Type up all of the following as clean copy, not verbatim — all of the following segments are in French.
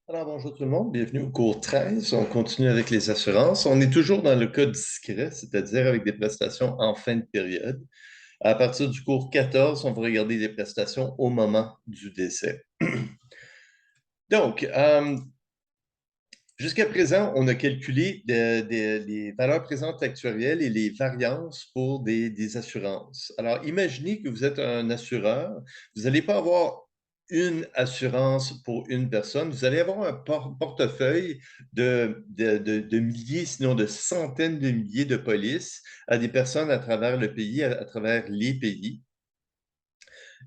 Alors, bonjour tout le monde, bienvenue au cours 13. On continue avec les assurances. On est toujours dans le cas discret, c'est-à-dire avec des prestations en fin de période. À partir du cours 14, on va regarder les prestations au moment du décès. Donc, jusqu'à présent, on a calculé les valeurs présentes actuarielles et les variances pour des assurances. Alors, imaginez que vous êtes un assureur. Vous n'allez pas avoir une assurance pour une personne. Vous allez avoir un portefeuille de milliers, sinon de centaines de milliers de polices à des personnes à travers le pays, à travers les pays.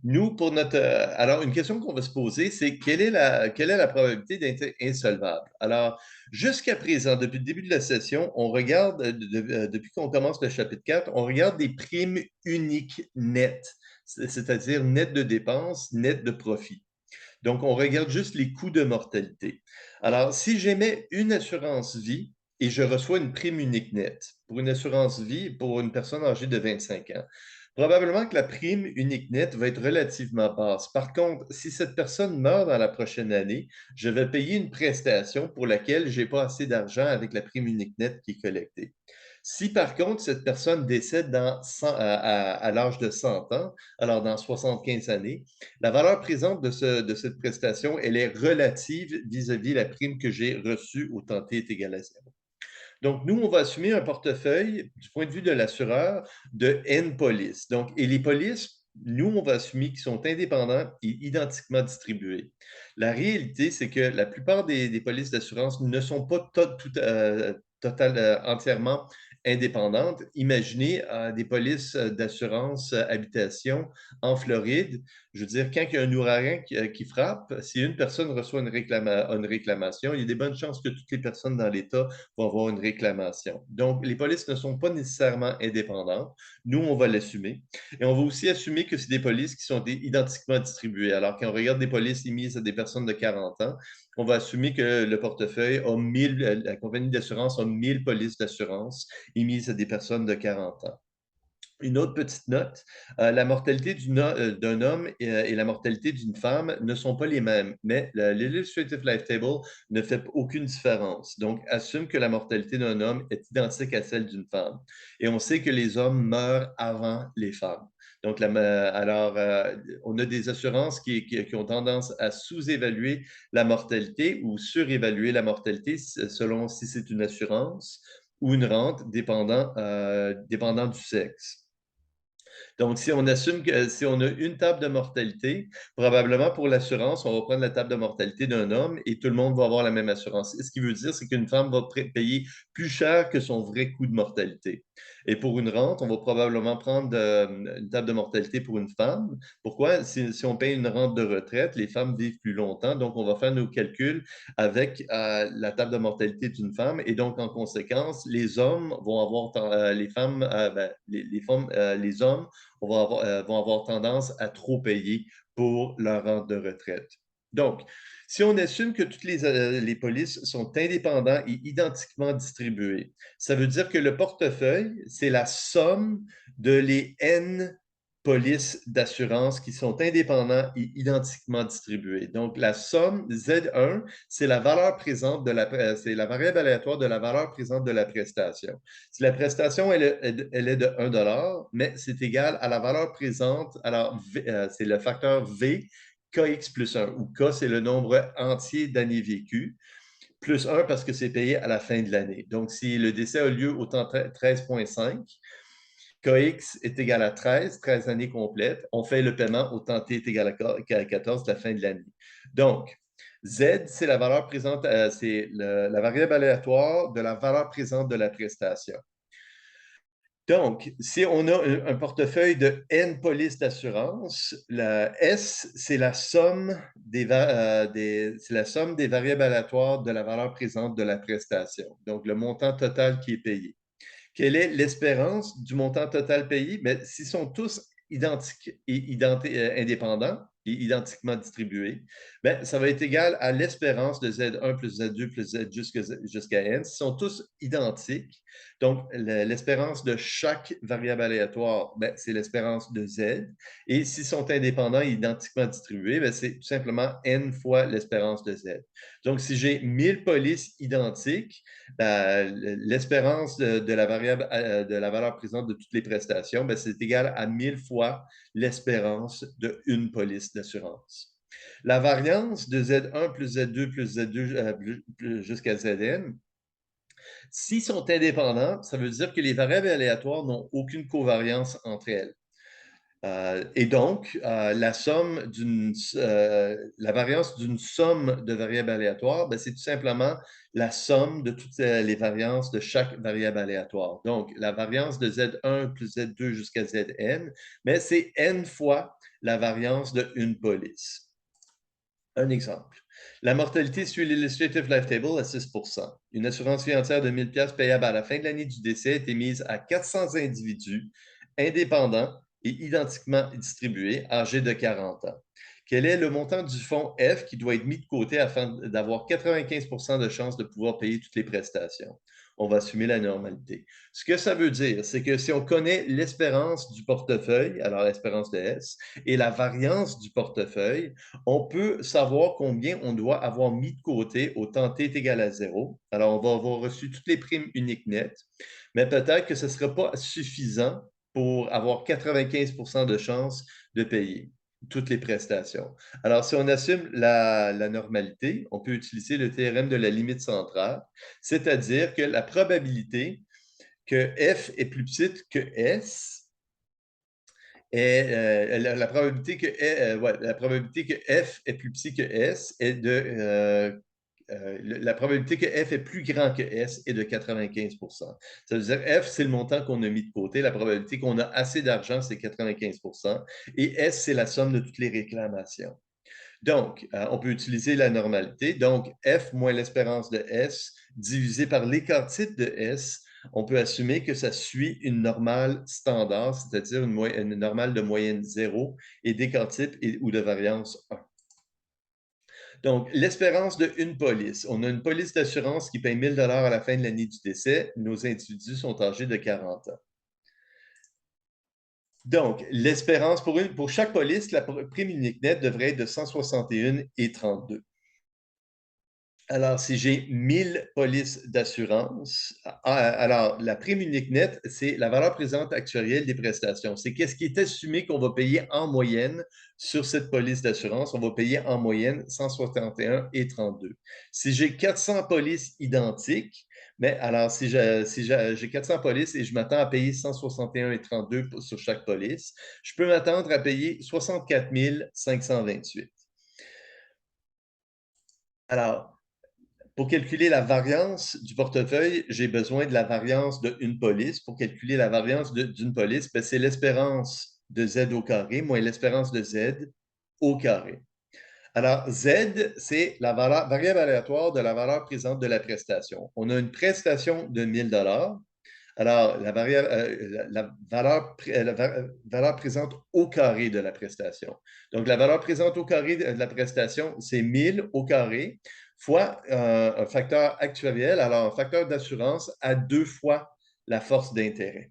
Nous, pour notre. Alors, une question qu'on va se poser, c'est quelle est la probabilité d'être insolvable? Alors, jusqu'à présent, depuis le début de la session, on regarde, depuis qu'on commence le chapitre 4, on regarde des primes uniques nettes, c'est-à-dire nettes de dépenses, nettes de profit. Donc, on regarde juste les coûts de mortalité. Alors, si j'émets une assurance vie et je reçois une prime unique nette pour une assurance vie pour une personne âgée de 25 ans, probablement que la prime unique nette va être relativement basse. Par contre, si cette personne meurt dans la prochaine année, je vais payer une prestation pour laquelle je n'ai pas assez d'argent avec la prime unique nette qui est collectée. Si par contre, cette personne décède à l'âge de 100 ans, alors dans 75 années, la valeur présente de cette prestation, elle est relative vis-à-vis la prime que j'ai reçue au temps T est égal à zéro. Donc, nous, on va assumer un portefeuille du point de vue de l'assureur de N polices. Donc, et les polices, nous, on va assumer qu'ils sont indépendants et identiquement distribués. La réalité, c'est que la plupart des polices d'assurance ne sont pas entièrement indépendantes. Imaginez des polices d'assurance habitation en Floride. Je veux dire, quand il y a un ouragan qui frappe, si une personne reçoit une réclamation, il y a des bonnes chances que toutes les personnes dans l'État vont avoir une réclamation. Donc, les polices ne sont pas nécessairement indépendantes. Nous, on va l'assumer. Et on va aussi assumer que c'est des polices qui sont identiquement distribuées. Alors, quand on regarde des polices émises à des personnes de 40 ans, on va assumer que le portefeuille a 1000, la compagnie d'assurance a 1000 polices d'assurance émises à des personnes de 40 ans. Une autre petite note, la mortalité d'un homme et la mortalité d'une femme ne sont pas les mêmes, mais l'Illustrative Life Table ne fait aucune différence. Donc, assume que la mortalité d'un homme est identique à celle d'une femme. Et on sait que les hommes meurent avant les femmes. Donc, alors, on a des assurances qui ont tendance à sous-évaluer la mortalité ou surévaluer la mortalité selon si c'est une assurance ou une rente, dépendant du sexe. Donc, si on assume que si on a une table de mortalité, probablement pour l'assurance, on va prendre la table de mortalité d'un homme et tout le monde va avoir la même assurance. Ce qui veut dire, c'est qu'une femme va payer plus cher que son vrai coût de mortalité. Et pour une rente, on va probablement prendre une table de mortalité pour une femme. Pourquoi? Si on paye une rente de retraite, les femmes vivent plus longtemps. Donc, on va faire nos calculs avec la table de mortalité d'une femme. Et donc, en conséquence, les hommes vont avoir, les femmes, les femmes, les hommes vont avoir tendance à trop payer pour leur rente de retraite. Donc, si on assume que toutes les polices sont indépendants et identiquement distribuées, ça veut dire que le portefeuille, c'est la somme de les N polices d'assurance qui sont indépendants et identiquement distribués. Donc, la somme Z1, c'est la valeur présente c'est la variable aléatoire de la valeur présente de la prestation. Si la prestation, elle est de 1 $, mais c'est égal à la valeur présente, alors c'est le facteur V, KX plus 1, où K, c'est le nombre entier d'années vécues, plus 1 parce que c'est payé à la fin de l'année. Donc, si le décès a lieu au temps 13,5, KX est égal à 13 années complètes. On fait le paiement au temps T est égal à 14, la fin de l'année. Donc, Z, c'est la valeur présente, c'est la variable aléatoire de la valeur présente de la prestation. Donc, si on a un portefeuille de N polices d'assurance, la S, c'est la somme c'est la somme des variables aléatoires de la valeur présente de la prestation. Donc, le montant total qui est payé. Quelle est l'espérance du montant total payé? Mais s'ils sont tous identiques et indépendants, identiquement distribué, ben, ça va être égal à l'espérance de Z1 plus Z2 plus Z jusqu'à N. Ils sont tous identiques. Donc, l'espérance de chaque variable aléatoire, ben, c'est l'espérance de Z. Et s'ils sont indépendants et identiquement distribués, ben, c'est tout simplement N fois l'espérance de Z. Donc, si j'ai 1000 polices identiques, l'espérance de la variable, de la valeur présente de toutes les prestations, ben, c'est égal à 1000 fois l'espérance d'une police d'assurance. La variance de Z1 plus Z2 plus Z2 jusqu'à Zn, s'ils sont indépendants, ça veut dire que les variables aléatoires n'ont aucune covariance entre elles. Et donc, la variance d'une somme de variables aléatoires, ben, c'est tout simplement la somme de toutes les variances de chaque variable aléatoire. Donc, la variance de Z1 plus Z2 jusqu'à Zn, mais c'est n fois la variance d'une police. Un exemple. La mortalité suit l'Illustrative Life Table à 6 %. Une assurance vie entière de 1000 $ payable à la fin de l'année du décès a été mise à 400 individus indépendants et identiquement distribués, âgés de 40 ans. Quel est le montant du fonds F qui doit être mis de côté afin d'avoir 95 % de chances de pouvoir payer toutes les prestations? On va assumer la normalité. Ce que ça veut dire, c'est que si on connaît l'espérance du portefeuille, alors l'espérance de S, et la variance du portefeuille, on peut savoir combien on doit avoir mis de côté au temps t est égal à 0. Alors, on va avoir reçu toutes les primes uniques nettes, mais peut-être que ce ne sera pas suffisant pour avoir 95 % de chances de payer toutes les prestations. Alors, si on assume la normalité, on peut utiliser le théorème de la limite centrale, c'est-à-dire que la probabilité que F est plus petite que S est la probabilité que la probabilité que F est plus petit que S est de la probabilité que F est plus grand que S est de 95 %. Ça veut dire F, c'est le montant qu'on a mis de côté. La probabilité qu'on a assez d'argent, c'est 95 % et S, c'est la somme de toutes les réclamations. Donc, on peut utiliser la normalité. Donc, F moins l'espérance de S divisé par l'écart type de S, on peut assumer que ça suit une normale standard, c'est-à-dire une normale de moyenne 0 et d'écart type ou de variance 1. Donc, l'espérance d'une police. On a une police d'assurance qui paye 1000 $ à la fin de l'année du décès. Nos individus sont âgés de 40 ans. Donc, l'espérance pour chaque police, la prime unique nette devrait être de 161,32. Alors, si j'ai 1000 polices d'assurance, alors la prime unique nette, c'est la valeur présente actuarielle des prestations. C'est qu'est-ce qui est assumé qu'on va payer en moyenne sur cette police d'assurance. On va payer en moyenne 161,32. Si j'ai 400 polices identiques, mais alors si j'ai 400 polices et je m'attends à payer 161,32 sur chaque police, je peux m'attendre à payer 64 528. Alors, pour calculer la variance du portefeuille, j'ai besoin de la variance d'une police. Pour calculer la variance d'une police, ben, c'est l'espérance de Z au carré moins l'espérance de Z au carré. Alors, Z, c'est la variable aléatoire de la valeur présente de la prestation. On a une prestation de 1000 $. Alors, la valeur présente au carré de la prestation. Donc, la valeur présente au carré de la prestation, c'est 1000 au carré fois un facteur actuariel, alors un facteur d'assurance à 2 fois la force d'intérêt.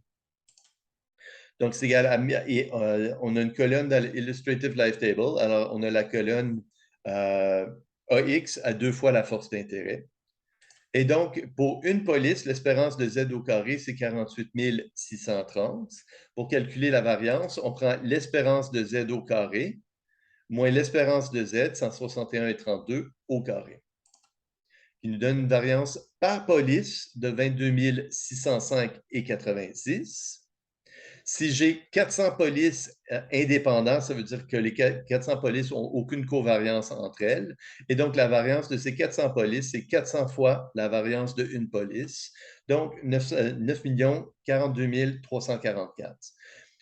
Donc, c'est égal à... Et, on a une colonne dans l'Illustrative Life Table. Alors, on a la colonne AX à 2 fois la force d'intérêt. Et donc, pour une police, l'espérance de Z au carré, c'est 48 630. Pour calculer la variance, on prend l'espérance de Z au carré moins l'espérance de Z, 161,32 au carré, qui nous donne une variance par police de 22 605,86. Si j'ai 400 polices indépendantes, ça veut dire que les 400 polices n'ont aucune covariance entre elles. Et donc, la variance de ces 400 polices, c'est 400 fois la variance d'une police. Donc, 9 42 344.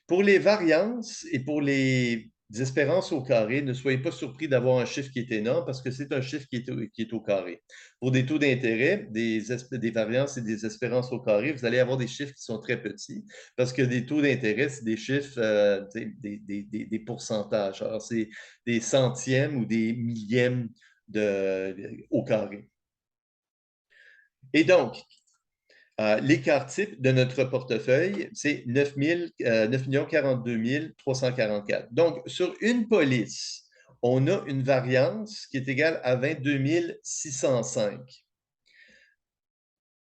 Pour les variances et pour les d'espérance au carré, ne soyez pas surpris d'avoir un chiffre qui est énorme parce que c'est un chiffre qui est au carré. Pour des taux d'intérêt, des variances et des espérances au carré, vous allez avoir des chiffres qui sont très petits parce que des taux d'intérêt, c'est des chiffres, des pourcentages. Alors, c'est des centièmes ou des millièmes au carré. Et donc, l'écart type de notre portefeuille, c'est 9 344. Donc, sur une police, on a une variance qui est égale à 22 605.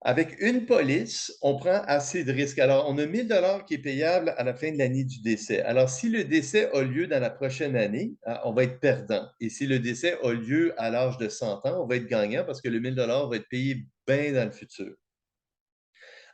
Avec une police, on prend assez de risques. Alors, on a 1 000 qui est payable à la fin de l'année du décès. Alors, si le décès a lieu dans la prochaine année, on va être perdant. Et si le décès a lieu à l'âge de 100 ans, on va être gagnant parce que le 1 000 va être payé bien dans le futur.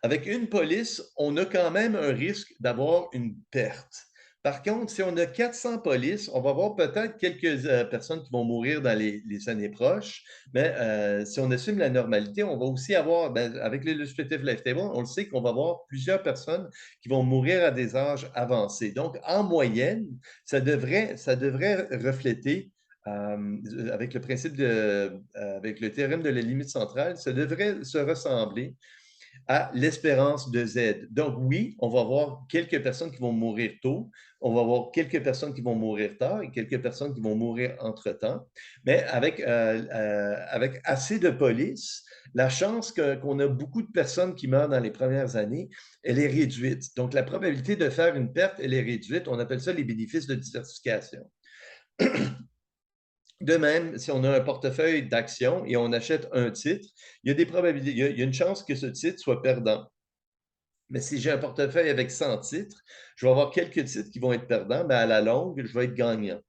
Avec une police, on a quand même un risque d'avoir une perte. Par contre, si on a 400 polices, on va avoir peut-être quelques personnes qui vont mourir dans les années proches, mais si on assume la normalité, on va aussi avoir, avec l'illustrative life table, on le sait qu'on va avoir plusieurs personnes qui vont mourir à des âges avancés. Donc, en moyenne, ça devrait refléter avec le principe avec le théorème de la limite centrale, ça devrait se ressembler à l'espérance de Z. Donc oui, on va avoir quelques personnes qui vont mourir tôt, on va avoir quelques personnes qui vont mourir tard et quelques personnes qui vont mourir entre-temps, mais avec assez de police, la chance qu'on a beaucoup de personnes qui meurent dans les premières années, elle est réduite. Donc la probabilité de faire une perte, elle est réduite. On appelle ça les bénéfices de diversification. De même, si on a un portefeuille d'actions et on achète un titre, il y a des probabilités, il y a une chance que ce titre soit perdant. Mais si j'ai un portefeuille avec 100 titres, je vais avoir quelques titres qui vont être perdants, mais à la longue, je vais être gagnant.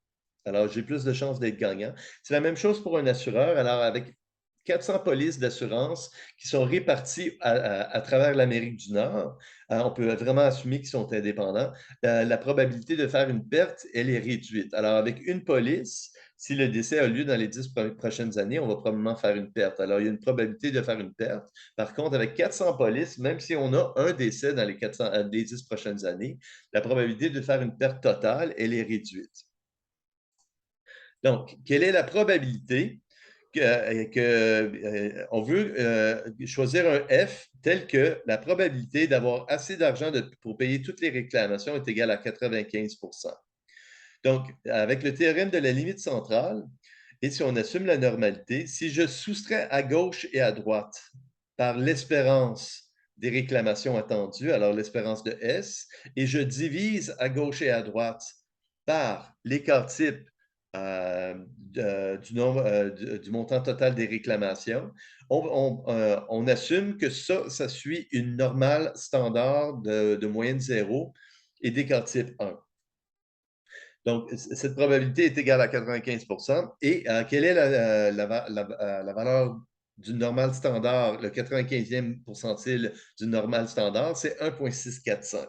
Alors, j'ai plus de chances d'être gagnant. C'est la même chose pour un assureur. Alors, avec 400 polices d'assurance qui sont réparties à travers l'Amérique du Nord, on peut vraiment assumer qu'ils sont indépendants. La probabilité de faire une perte, elle est réduite. Alors, avec une police, si le décès a lieu dans les 10 prochaines années, on va probablement faire une perte. Alors, il y a une probabilité de faire une perte. Par contre, avec 400 polices, même si on a un décès dans les 10 prochaines années, la probabilité de faire une perte totale, elle est réduite. Donc, quelle est la probabilité on veut choisir un F tel que la probabilité d'avoir assez d'argent pour payer toutes les réclamations est égale à 95 %. Donc, avec le théorème de la limite centrale, et si on assume la normalité, si je soustrais à gauche et à droite par l'espérance des réclamations attendues, alors l'espérance de S, et je divise à gauche et à droite par l'écart type du montant total des réclamations, on assume que ça suit une normale standard de moyenne 0 et d'écart type 1. Donc, cette probabilité est égale à 95 Et quelle est la valeur du normal standard, le 95e pourcentile du normal standard? C'est 1,645.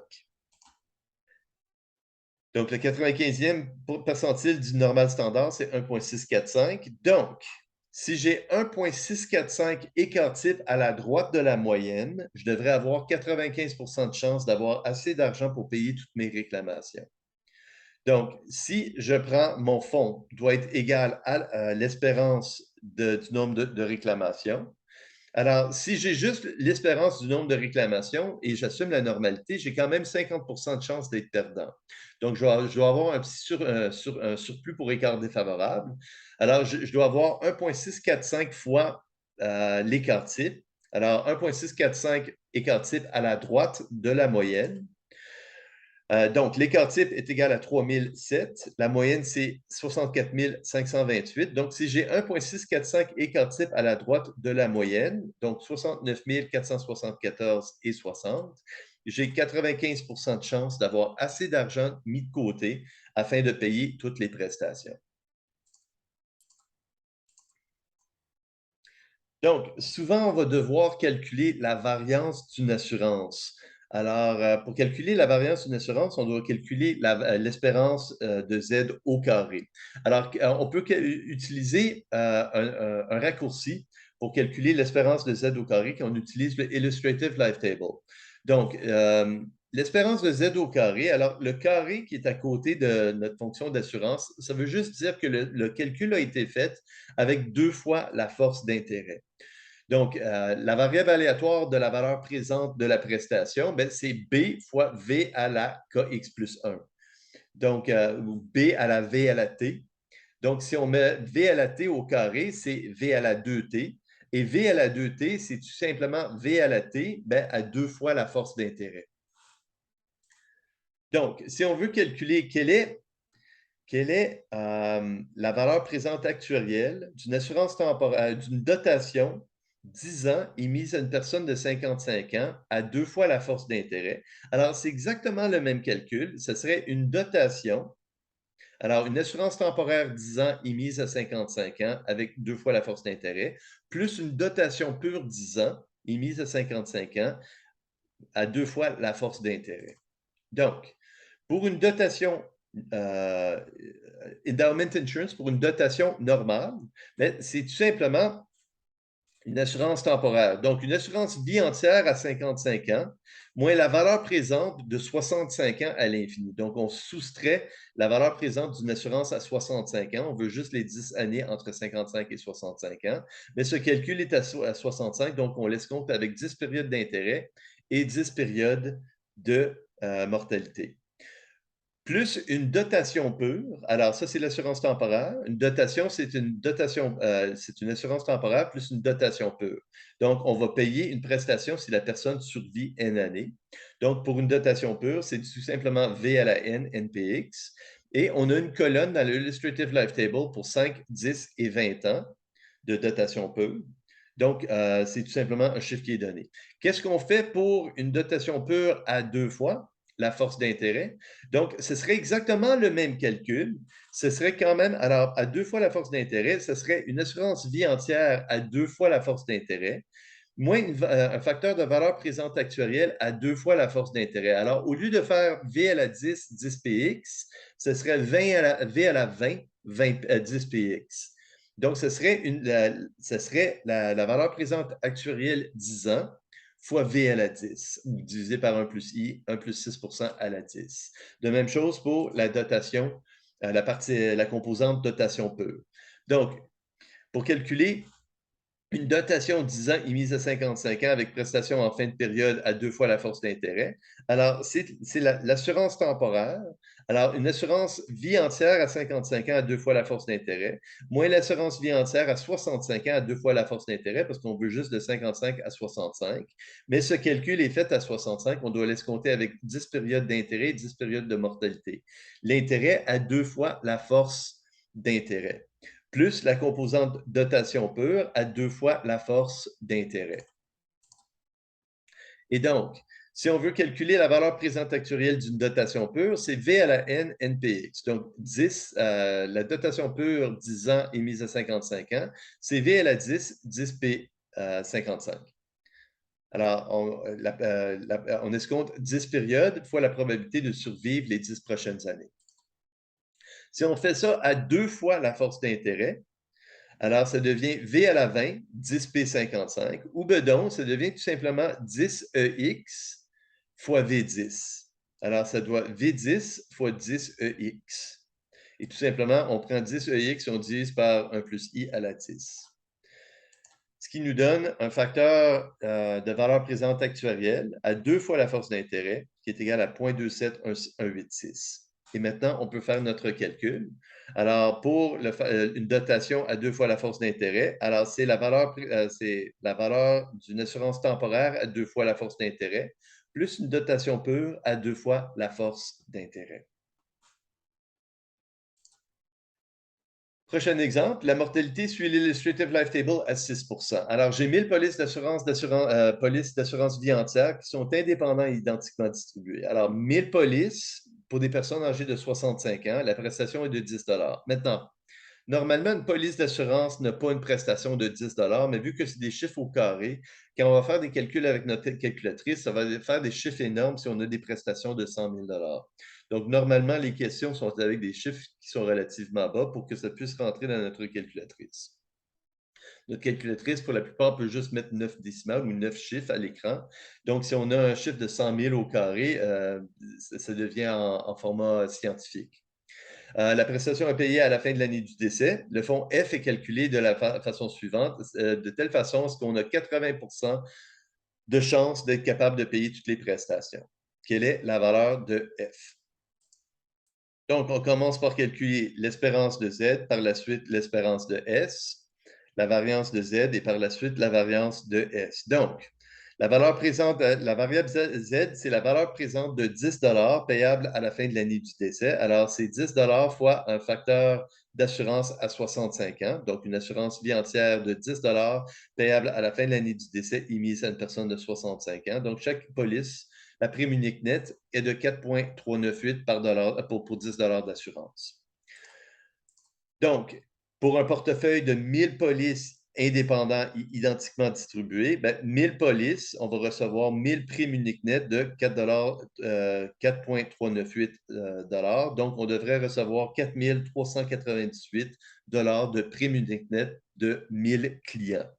Donc, le 95e percentile du normal standard, c'est 1,645. Donc, si j'ai 1,645 écart type à la droite de la moyenne, je devrais avoir 95 de chance d'avoir assez d'argent pour payer toutes mes réclamations. Donc, si je prends mon fonds, doit être égal à l'espérance du nombre de réclamations. Alors, si j'ai juste l'espérance du nombre de réclamations et j'assume la normalité, j'ai quand même 50 de chance d'être perdant. Donc, je dois avoir un petit un surplus pour écart défavorable. Alors, je dois avoir 1,645 fois l'écart type. Alors, 1,645 écart type à la droite de la moyenne. Donc, l'écart type est égal à 3007. La moyenne, c'est 64 528. Donc, si j'ai 1,645 écart type à la droite de la moyenne, donc 69 474 et 60, j'ai 95 de chance d'avoir assez d'argent mis de côté afin de payer toutes les prestations. Donc, souvent, on va devoir calculer la variance d'une assurance. Alors, pour calculer la variance d'une assurance, on doit calculer l'espérance de Z au carré. Alors, on peut utiliser un raccourci pour calculer l'espérance de Z au carré quand on utilise le Illustrative Life Table. Donc, L'espérance de Z au carré, alors le carré qui est à côté de notre fonction d'assurance, ça veut juste dire que le calcul a été fait avec 2 fois la force d'intérêt. Donc, la variable aléatoire de la valeur présente de la prestation, ben, c'est B fois V à la KX plus 1. Donc, B à la V à la T. Donc, si on met V à la T au carré, c'est V à la 2T. Et V à la 2T, c'est tout simplement V à la T ben, à 2 fois la force d'intérêt. Donc, si on veut calculer quelle est la valeur présente actuarielle d'une assurance temporaire, d'une dotation 10 ans émise à une personne de 55 ans à 2 fois la force d'intérêt. Alors, c'est exactement le même calcul. Ce serait une dotation. Alors, une assurance temporaire 10 ans émise à 55 ans avec 2 fois la force d'intérêt, plus une dotation pure 10 ans émise à 55 ans à 2 fois la force d'intérêt. Donc, pour une dotation euh, endowment insurance, pour une dotation normale, c'est tout simplement une assurance temporaire. Donc, une assurance vie entière à 55 ans, moins la valeur présente de 65 ans à l'infini. Donc, on soustrait la valeur présente d'une assurance à 65 ans. On veut juste les 10 années entre 55 et 65 ans. Mais ce calcul est à 65, donc on laisse compte avec 10 périodes d'intérêt et 10 périodes de mortalité plus une dotation pure. Alors, ça, c'est l'assurance temporaire. Une dotation, c'est une assurance temporaire plus une dotation pure. Donc, on va payer une prestation si la personne survit N années. Donc, pour une dotation pure, c'est tout simplement V à la N, NPX. Et on a une colonne dans l'Illustrative Life Table pour 5, 10 et 20 ans de dotation pure. Donc, c'est tout simplement un chiffre qui est donné. Qu'est-ce qu'on fait pour une dotation pure à 2 fois la force d'intérêt? Donc, ce serait exactement le même calcul. Ce serait quand même, alors, à 2 fois la force d'intérêt, ce serait une assurance vie entière à 2 fois la force d'intérêt, moins un facteur de valeur présente actuarielle à 2 fois la force d'intérêt. Alors, au lieu de faire V à la 10, 10px, ce serait V à la 20, 10px. Donc, ce serait, la valeur présente actuarielle 10 ans fois V à la 10, ou divisé par 1 plus I, 1 plus 6 à la 10. De même chose pour la dotation, la composante dotation pure. Donc, pour calculer une dotation 10 ans émise à 55 ans avec prestation en fin de période à 2 fois la force d'intérêt. Alors, c'est l'assurance temporaire. Alors, une assurance vie entière à 55 ans à 2 fois la force d'intérêt, moins l'assurance vie entière à 65 ans à 2 fois la force d'intérêt, parce qu'on veut juste de 55 à 65. Mais ce calcul est fait à 65. On doit l'escompter avec 10 périodes d'intérêt et 10 périodes de mortalité. L'intérêt à 2 fois la force d'intérêt plus la composante dotation pure à 2 fois la force d'intérêt. Et donc, si on veut calculer la valeur présente actuarielle d'une dotation pure, c'est V à la N NPX. Donc, 10, la dotation pure 10 ans émise à 55 ans, c'est V à la 10, 10P 55. Alors, on escompte 10 périodes fois la probabilité de survivre les 10 prochaines années. Si on fait ça à 2 fois la force d'intérêt, alors, ça devient V à la 20, 10P55, ou bedon, ça devient tout simplement 10EX fois V10. Alors, ça doit V10 fois 10EX. Et tout simplement, on prend 10EX et on divise par 1 plus I à la 10. Ce qui nous donne un facteur de valeur présente actuarielle à 2 fois la force d'intérêt, qui est égal à 0.27186. Et maintenant, on peut faire notre calcul. Alors, pour une dotation à 2 fois la force d'intérêt, alors c'est la valeur d'une assurance temporaire à 2 fois la force d'intérêt, plus une dotation pure à 2 fois la force d'intérêt. Prochain exemple, la mortalité suit l'Illustrative Life Table à 6 Alors, j'ai 1000 polices d'assurance vie entière qui sont indépendants et identiquement distribuées. Alors, 1000 polices pour des personnes âgées de 65 ans, la prestation est de 10 Maintenant, normalement, une police d'assurance n'a pas une prestation de 10 mais vu que c'est des chiffres au carré, quand on va faire des calculs avec notre calculatrice, ça va faire des chiffres énormes si on a des prestations de 100 000 Donc, normalement, les questions sont avec des chiffres qui sont relativement bas pour que ça puisse rentrer dans notre calculatrice. Notre calculatrice, pour la plupart, peut juste mettre 9 décimales ou 9 chiffres à l'écran. Donc, si on a un chiffre de 100 000 au carré, ça devient en format scientifique. La prestation est payée à la fin de l'année du décès. Le fonds F est calculé de la façon suivante, de telle façon à ce qu'on a 80 de chances d'être capable de payer toutes les prestations. Quelle est la valeur de F? Donc, on commence par calculer l'espérance de Z, par la suite l'espérance de S, la variance de Z et par la suite la variance de S. Donc, la valeur présente, la variable Z, c'est la valeur présente de 10 payable à la fin de l'année du décès. Alors, c'est 10 fois un facteur d'assurance à 65 ans, donc une assurance vie entière de 10 payable à la fin de l'année du décès émise à une personne de 65 ans. Donc, chaque police, la prime unique nette est de 4,398 par dollar, pour 10 d'assurance. Donc, pour un portefeuille de 1000 polices indépendants identiquement distribués, 1000 polices, on va recevoir 1000 primes uniques nettes de 4,398 Donc, on devrait recevoir 4 398 de primes uniques nettes de 1000 clients.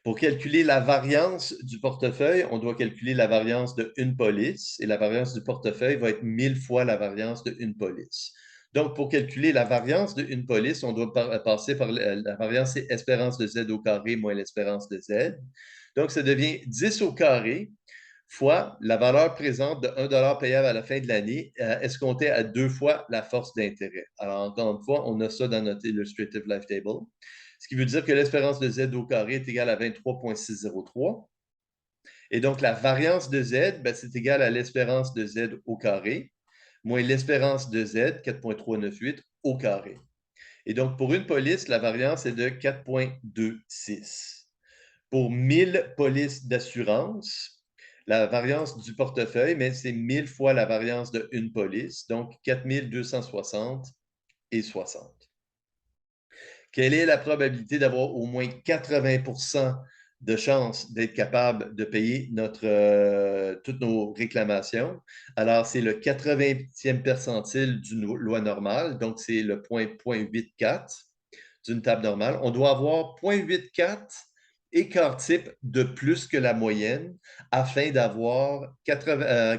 Pour calculer la variance du portefeuille, on doit calculer la variance de une police et la variance du portefeuille va être 1000 fois la variance de une police. Donc, pour calculer la variance de une police, on doit passer par la variance, c'est espérance de Z au carré moins l'espérance de Z. Donc, ça devient 10 au carré fois la valeur présente de 1 payable à la fin de l'année, escomptée à 2 fois la force d'intérêt. Alors, encore une fois, on a ça dans notre Illustrative Life Table. Ce qui veut dire que l'espérance de Z au carré est égale à 23,603. Et donc, la variance de Z, c'est égal à l'espérance de Z au carré, moins l'espérance de Z, 4,398, au carré. Et donc, pour une police, la variance est de 4,26. Pour 1000 polices d'assurance, la variance du portefeuille, mais c'est 1000 fois la variance de une police, donc 4260 et 60. Quelle est la probabilité d'avoir au moins 80 de chances d'être capable de payer toutes nos réclamations? Alors, c'est le 80e percentile d'une loi normale, donc c'est le point 0,84 d'une table normale. On doit avoir 0,84 écart type de plus que la moyenne afin d'avoir 80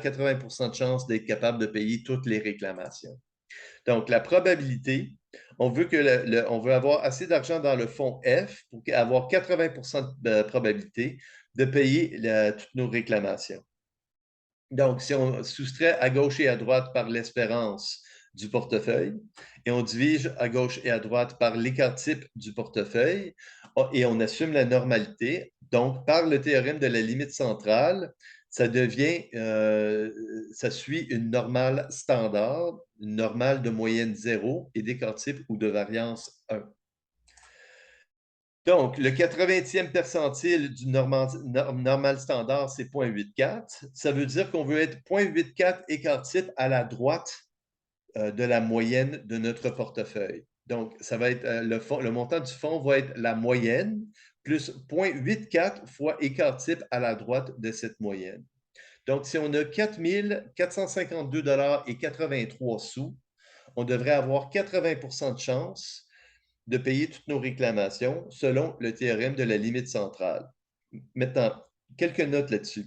de chances d'être capable de payer toutes les réclamations. Donc, la probabilité, on veut avoir assez d'argent dans le fonds F pour avoir 80 de probabilité de payer toutes nos réclamations. Donc, si on soustrait à gauche et à droite par l'espérance du portefeuille et on divise à gauche et à droite par l'écart type du portefeuille et on assume la normalité, donc par le théorème de la limite centrale, ça suit une normale standard, une normale de moyenne 0 et d'écart type ou de variance 1. Donc, le 80e percentile du normal standard, c'est 0,84. Ça veut dire qu'on veut être 0,84 écart type à la droite de la moyenne de notre portefeuille. Donc, ça va être le montant du fonds va être la moyenne plus 0,84 fois écart type à la droite de cette moyenne. Donc, si on a 4 452 et 83 sous, on devrait avoir 80 de chance de payer toutes nos réclamations selon le théorème de la limite centrale. Maintenant, quelques notes là-dessus.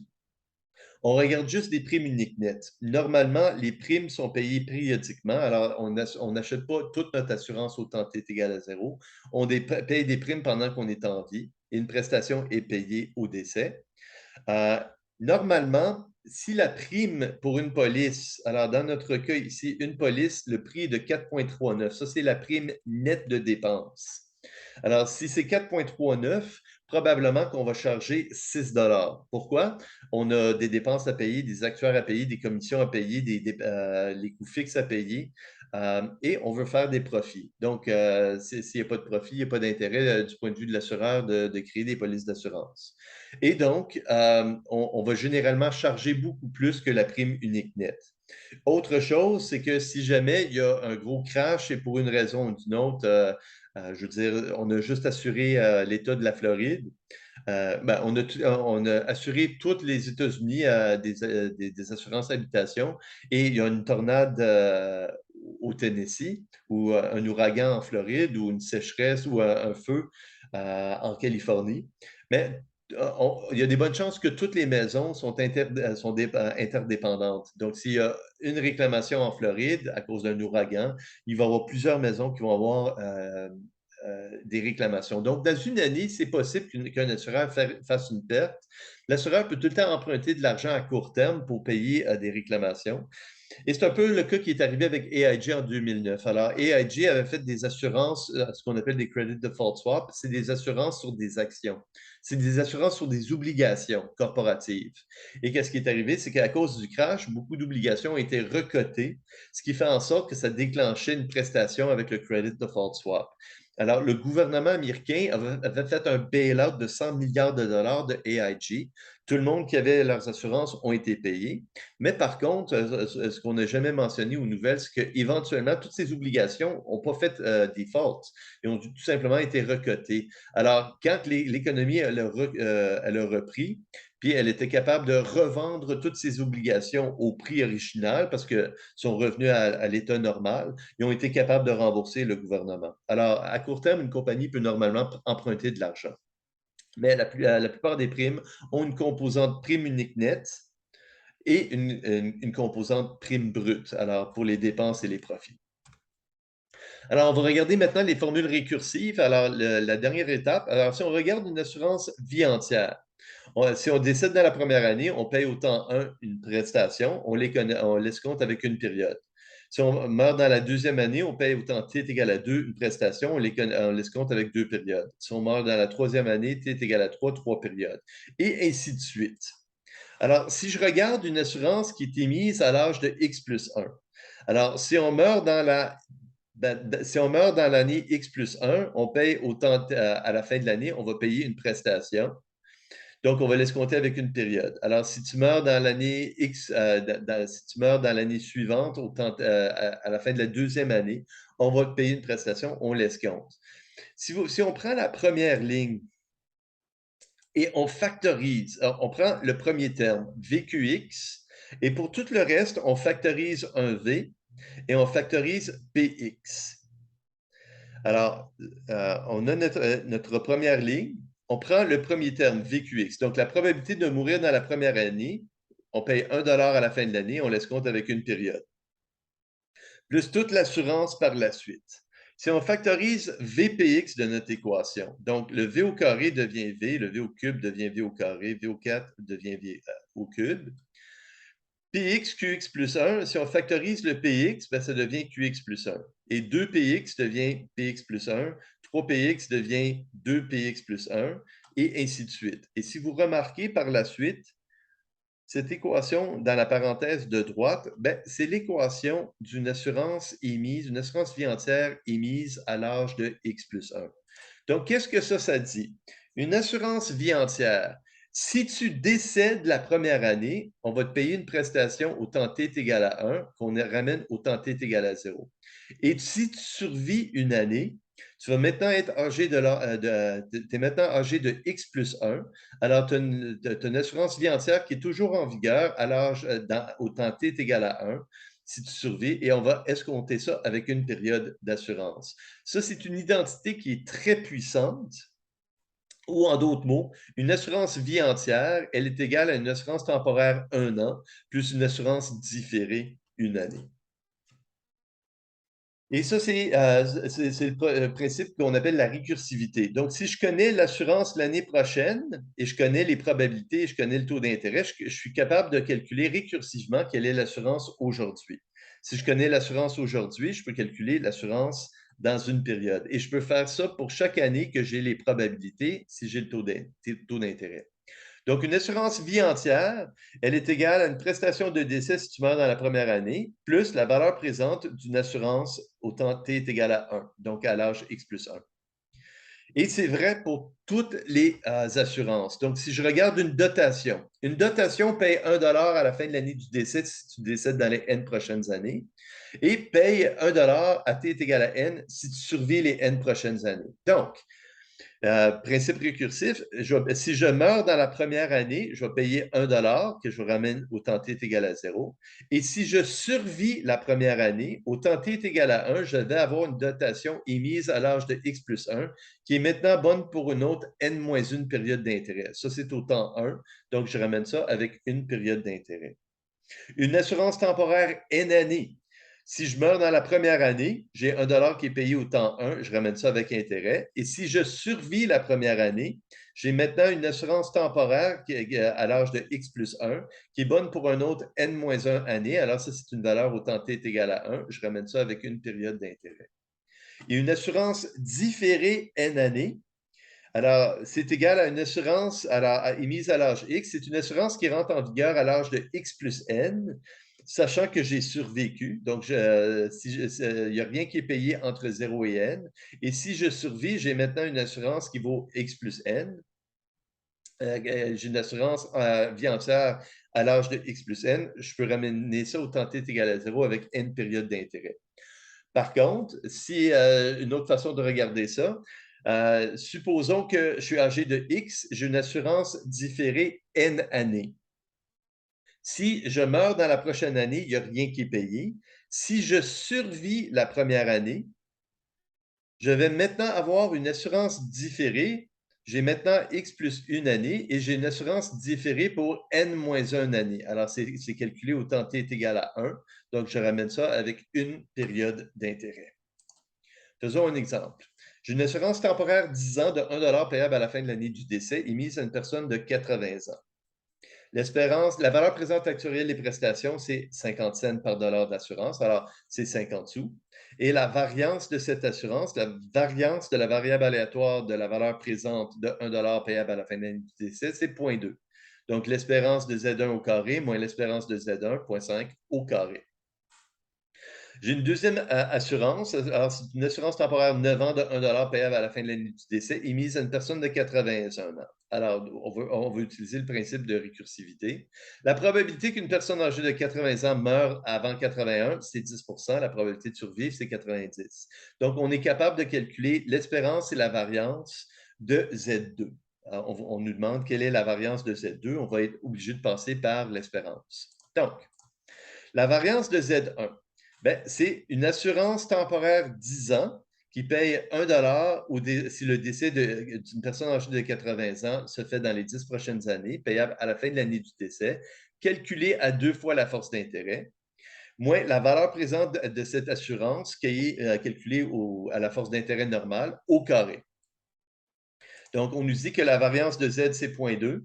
On regarde juste des primes uniques nettes. Normalement, les primes sont payées périodiquement. Alors, on n'achète pas toute notre assurance au temps t égal à 0. On paye des primes pendant qu'on est en vie et une prestation est payée au décès. Normalement, si la prime pour une police, alors dans notre cas ici, une police, le prix est de 4,39. Ça, c'est la prime nette de dépenses. Alors, si c'est 4,39, probablement qu'on va charger 6 $. Pourquoi? On a des dépenses à payer, des actuaires à payer, des commissions à payer, les coûts fixes à payer, et on veut faire des profits. Donc, s'il n'y a pas de profit, il n'y a pas d'intérêt du point de vue de l'assureur de créer des polices d'assurance. Et donc, on va généralement charger beaucoup plus que la prime unique nette. Autre chose, c'est que si jamais il y a un gros crash et pour une raison ou d'une autre, je veux dire, on a juste assuré l'État de la Floride, on a assuré tous les États-Unis des assurances habitation et il y a une tornade au Tennessee, ou un ouragan en Floride, ou une sécheresse, ou un feu en Californie. Mais il y a des bonnes chances que toutes les maisons sont interdépendantes. Donc, s'il y a une réclamation en Floride à cause d'un ouragan, il va y avoir plusieurs maisons qui vont avoir des réclamations. Donc, dans une année, c'est possible qu'un assureur fasse une perte. L'assureur peut tout le temps emprunter de l'argent à court terme pour payer des réclamations. Et c'est un peu le cas qui est arrivé avec AIG en 2009. Alors, AIG avait fait des assurances, ce qu'on appelle des Credit Default Swap, c'est des assurances sur des actions. C'est des assurances sur des obligations corporatives. Et qu'est-ce qui est arrivé? C'est qu'à cause du crash, beaucoup d'obligations ont été recotées, ce qui fait en sorte que ça déclenchait une prestation avec le Credit Default Swap. Alors, le gouvernement américain avait fait un bail-out de 100 milliards de dollars de AIG. Tout le monde qui avait leurs assurances ont été payés. Mais par contre, ce qu'on n'a jamais mentionné aux nouvelles, c'est qu'éventuellement, toutes ces obligations n'ont pas fait default et ont tout simplement été recotées. Alors, quand l'économie elle a repris, puis elle était capable de revendre toutes ses obligations au prix original parce que sont revenus à l'état normal, ils ont été capables de rembourser le gouvernement. Alors, à court terme, une compagnie peut normalement emprunter de l'argent. Mais la plupart des primes ont une composante prime unique nette et une composante prime brute, alors pour les dépenses et les profits. Alors, on va regarder maintenant les formules récursives. Alors, la dernière étape, alors si on regarde une assurance vie entière, si on décide dans la première année, on paye au temps 1 une prestation, on laisse compte avec une période. Si on meurt dans la deuxième année, on paye au temps t est égal à 2 une prestation, on laisse compte avec 2 périodes. Si on meurt dans la troisième année, t est égal à 3, 3 périodes. Et ainsi de suite. Alors, si je regarde une assurance qui est émise à l'âge de X plus 1, alors si on meurt dans si on meurt dans l'année X plus 1, on paye autant à la fin de l'année, on va payer une prestation. Donc, on va l'escompter avec une période. Alors, si tu meurs dans l'année X, si tu meurs dans l'année suivante, à la fin de la deuxième année, on va te payer une prestation, on l'escompte. Si on prend la première ligne et on factorise, on prend le premier terme, VQX, et pour tout le reste, on factorise un V et on factorise PX. Alors, on a notre première ligne, on prend le premier terme, VQX. Donc, la probabilité de mourir dans la première année, on paye 1 $ à la fin de l'année, on laisse compte avec une période. Plus toute l'assurance par la suite. Si on factorise VPX de notre équation, donc le V au carré devient V, le V au cube devient V au carré, V au 4 devient V au cube. Px, Qx plus 1, si on factorise le Px, ben, ça devient Qx plus 1. Et 2Px devient Px plus 1, 3Px devient 2Px plus 1, et ainsi de suite. Et si vous remarquez par la suite, cette équation dans la parenthèse de droite, ben, c'est l'équation d'une assurance émise, une assurance vie entière émise à l'âge de X plus 1. Donc, qu'est-ce que ça dit? Une assurance vie entière. Si tu décèdes la première année, on va te payer une prestation au temps t est égal à 1, qu'on ramène au temps t est égal à 0. Et si tu survis une année, tu vas maintenant être âgé t'es maintenant âgé de X plus 1. Alors, tu as une assurance vie entière qui est toujours en vigueur à l'âge, au temps t est égal à 1 si tu survis, et on va escompter ça avec une période d'assurance. Ça, c'est une identité qui est très puissante, ou en d'autres mots, une assurance vie entière, elle est égale à une assurance temporaire 1 an, plus une assurance différée 1 année. Et ça, c'est le principe qu'on appelle la récursivité. Donc, si je connais l'assurance l'année prochaine et je connais les probabilités et je connais le taux d'intérêt, je suis capable de calculer récursivement quelle est l'assurance aujourd'hui. Si je connais l'assurance aujourd'hui, je peux calculer l'assurance dans une période. Et je peux faire ça pour chaque année que j'ai les probabilités si j'ai le taux d'intérêt. Donc, une assurance vie entière, elle est égale à une prestation de décès si tu meurs dans la première année, plus la valeur présente d'une assurance au temps t est égal à 1, donc à l'âge X plus 1. Et c'est vrai pour toutes les assurances. Donc, si je regarde une dotation paye 1 $ à la fin de l'année du décès si tu décèdes dans les N prochaines années, et paye 1 $ à t est égal à N si tu survis les N prochaines années. Donc, Principe récursif, si je meurs dans la première année, je vais payer 1 que je ramène au temps t est égal à 0. Et si je survis la première année, au temps t est égal à 1, je vais avoir une dotation émise à l'âge de x plus 1, qui est maintenant bonne pour une autre n-1 période d'intérêt. Ça, c'est au temps 1, donc je ramène ça avec une période d'intérêt. Une assurance temporaire N années. Si je meurs dans la première année, j'ai 1 qui est payé au temps 1, je ramène ça avec intérêt. Et si je survis la première année, j'ai maintenant une assurance temporaire à l'âge de x plus 1, qui est bonne pour un autre n-1 année. Alors ça, c'est une valeur au temps t est égal à 1. Je ramène ça avec une période d'intérêt. Et une assurance différée N années. Alors, c'est égal à une assurance émise à l'âge X. C'est une assurance qui rentre en vigueur à l'âge de X plus N, sachant que j'ai survécu. Donc, il n'y a rien qui est payé entre 0 et N. Et si je survis, j'ai maintenant une assurance qui vaut X plus N. J'ai une assurance vie entière à l'âge de X plus N. Je peux ramener ça au temps t est égal à 0 avec N périodes d'intérêt. Par contre, si une autre façon de regarder ça, supposons que je suis âgé de X, j'ai une assurance différée N années. Si je meurs dans la prochaine année, il n'y a rien qui est payé. Si je survis la première année, je vais maintenant avoir une assurance différée. J'ai maintenant X plus une année et j'ai une assurance différée pour N-1 année. Alors, c'est calculé au temps t est égal à 1. Donc, je ramène ça avec une période d'intérêt. Faisons un exemple. J'ai une assurance temporaire 10 ans de 1 payable à la fin de l'année du décès émise à une personne de 80 ans. La valeur présente actuelle des prestations, c'est 50 cents par dollar d'assurance. Alors, c'est 50 sous. Et la variance de cette assurance, la variance de la variable aléatoire de la valeur présente de 1 payable à la fin de l'année du décès, c'est 0,2. Donc, l'espérance de Z1 au carré moins l'espérance de Z1, 0,5 au carré. J'ai une deuxième assurance. Alors, c'est une assurance temporaire 9 ans de 1 payable à la fin de l'année du décès émise à une personne de 81 ans. Alors, on veut utiliser le principe de récursivité. La probabilité qu'une personne âgée de 80 ans meure avant 81, c'est 10 %. La probabilité de survivre, c'est 90. Donc, on est capable de calculer l'espérance et la variance de Z2. Alors, on nous demande quelle est la variance de Z2. On va être obligé de passer par l'espérance. Donc, la variance de Z1, ben, c'est une assurance temporaire 10 ans qui paye 1 si le décès d'une personne âgée de 80 ans se fait dans les 10 prochaines années, payable à la fin de l'année du décès, calculée à 2 fois la force d'intérêt, moins la valeur présente de cette assurance qui est calculée à la force d'intérêt normale au carré. Donc, on nous dit que la variance de Z, c'est 0,2.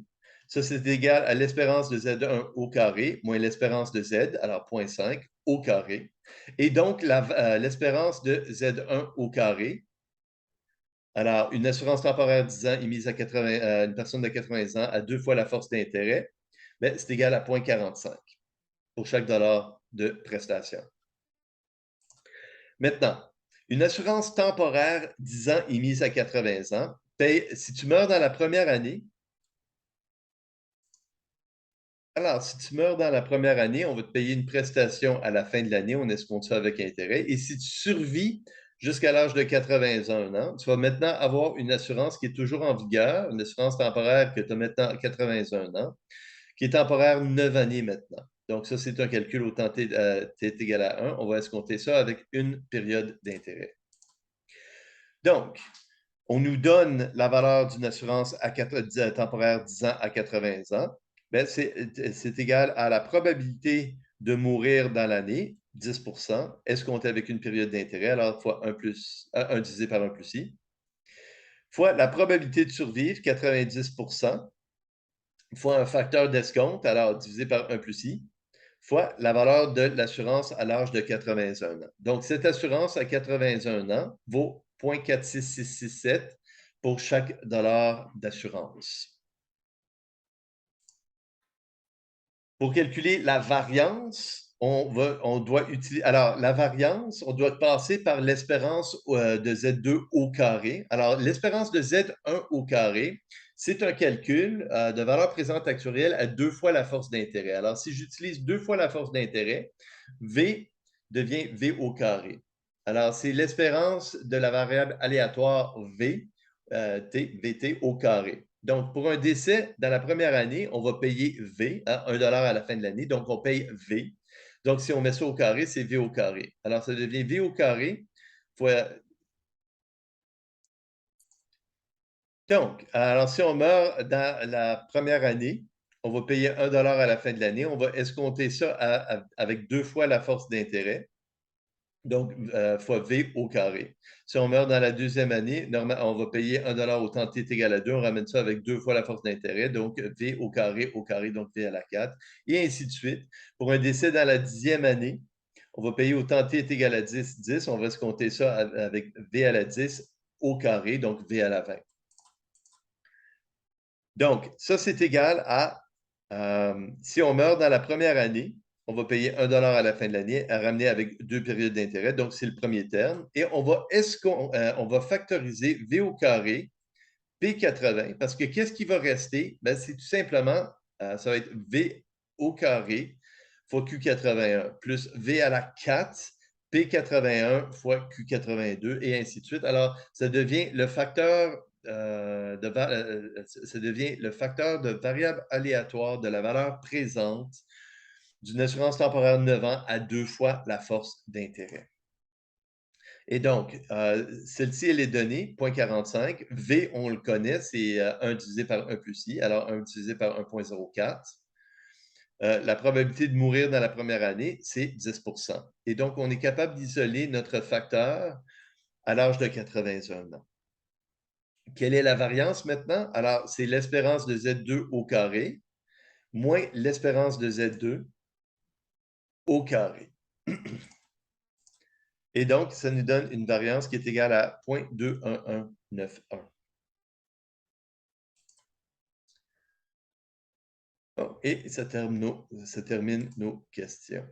Ça, c'est égal à l'espérance de Z1 au carré moins l'espérance de Z, alors 0,5 au carré. Et donc, l'espérance de Z1 au carré, alors une assurance temporaire 10 ans émise à une personne de 80 ans à 2 fois la force d'intérêt, ben, c'est égal à 0,45 pour chaque dollar de prestation. Maintenant, une assurance temporaire 10 ans émise à 80 ans paye, si tu meurs dans la première année, alors, si tu meurs dans la première année, on va te payer une prestation à la fin de l'année, on escompte ça avec intérêt. Et si tu survis jusqu'à l'âge de 81 ans, tu vas maintenant avoir une assurance qui est toujours en vigueur, une assurance temporaire que tu as maintenant à 81 ans, qui est temporaire 9 années maintenant. Donc, ça, c'est un calcul au temps t est égal à 1. On va escompter ça avec une période d'intérêt. Donc, on nous donne la valeur d'une assurance temporaire 10 ans à 80 ans. Ben, c'est égal à la probabilité de mourir dans l'année, 10 escompté avec une période d'intérêt, alors fois 1 divisé par 1 plus i, fois la probabilité de survivre, 90 fois un facteur d'escompte, alors divisé par 1 plus i, fois la valeur de l'assurance à l'âge de 81 ans. Donc, cette assurance à 81 ans vaut 0,46667 pour chaque dollar d'assurance. Pour calculer la variance, on doit utiliser. Alors, la variance, on doit passer par l'espérance de Z2 au carré. Alors, l'espérance de Z1 au carré, c'est un calcul de valeur présente actuelle à 2 fois la force d'intérêt. Alors, si j'utilise 2 fois la force d'intérêt, V devient V au carré. Alors, c'est l'espérance de la variable aléatoire V VT au carré. Donc, pour un décès, dans la première année, on va payer V, hein, 1 à la fin de l'année, donc on paye V. Donc, si on met ça au carré, c'est V au carré. Alors, ça devient V au carré fois. Donc, alors si on meurt dans la première année, on va payer 1 à la fin de l'année. On va escompter ça avec 2 fois la force d'intérêt, donc fois V au carré. Si on meurt dans la deuxième année, on va payer 1 au temps t est égal à 2. On ramène ça avec 2 fois la force d'intérêt, donc V au carré, donc V à la 4, et ainsi de suite. Pour un décès dans la 10e année, on va payer au temps t est égal à 10, 10. On va escompter ça avec V à la 10 au carré, donc V à la 20. Donc, ça, c'est égal à, si on meurt dans la première année, on va payer 1 à la fin de l'année, à ramener avec 2 périodes d'intérêt. Donc, c'est le premier terme. Et on va factoriser V au carré, P80, parce que qu'est-ce qui va rester? Ben, c'est tout simplement, ça va être V au carré fois Q81, plus V à la 4, P81 fois Q82, et ainsi de suite. Alors, ça devient le facteur ça devient le facteur de variable aléatoire de la valeur présente d'une assurance temporaire de 9 ans à 2 fois la force d'intérêt. Et donc, celle-ci, elle est donnée, 0,45. V, on le connaît, c'est 1 divisé par 1 plus I, alors 1 divisé par 1,04. La probabilité de mourir dans la première année, c'est 10 %. Et donc, on est capable d'isoler notre facteur à l'âge de 81 ans. Quelle est la variance maintenant? Alors, c'est l'espérance de Z2 au carré moins l'espérance de Z2 au carré. Et donc, ça nous donne une variance qui est égale à 0,21191. Bon, et ça termine nos questions.